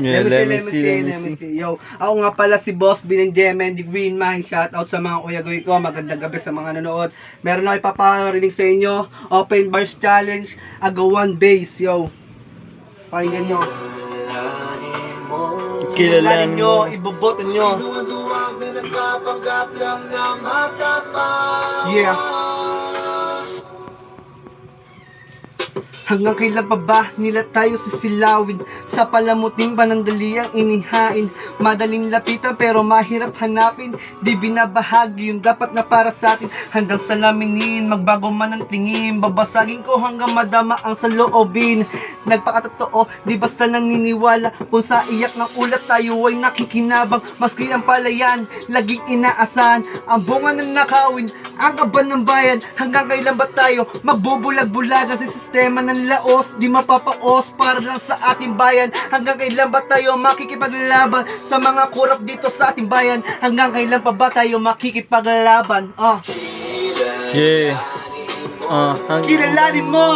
Yeah, Let me see. Yo, ako nga pala si Boss B ng Jemen, the Green Mind. Shout out sa mga kuyagoy ko. Magandang gabi sa mga nanonood. Meron ako ipaparinig sa inyo. Open Bars Challenge, Agawan Base. Yo, pakinggan nyo. Kilalanin nyo, iboboto nyo. Yeah. Hanggang kailan pa ba nila tayo sisilawin? Sa palamuting panandaliang inihain. Madaling lapitan pero mahirap hanapin. Di binabahagi yung dapat na para sa atin. Hanggang salaminin, magbago man ang tingin. Babasagin ko hanggang madama ang saloobin. Nagpakatotoo, di basta naniniwala. Kung sa iyak ng ulat tayo ay nakikinabang. Maski ang palayan, laging inaasahan. Ang bunga ng nakawin, ang kaban ng bayan. Hanggang kailan ba tayo magbubulag-bulagan sa sistema ng laos? Di mapapaos para lang sa ating bayan. Hanggang kailan ba tayo makikipaglaban sa mga kurap dito sa ating bayan? Hanggang kailan pa ba tayo makikipaglaban? Yeah. Kilalanin mo.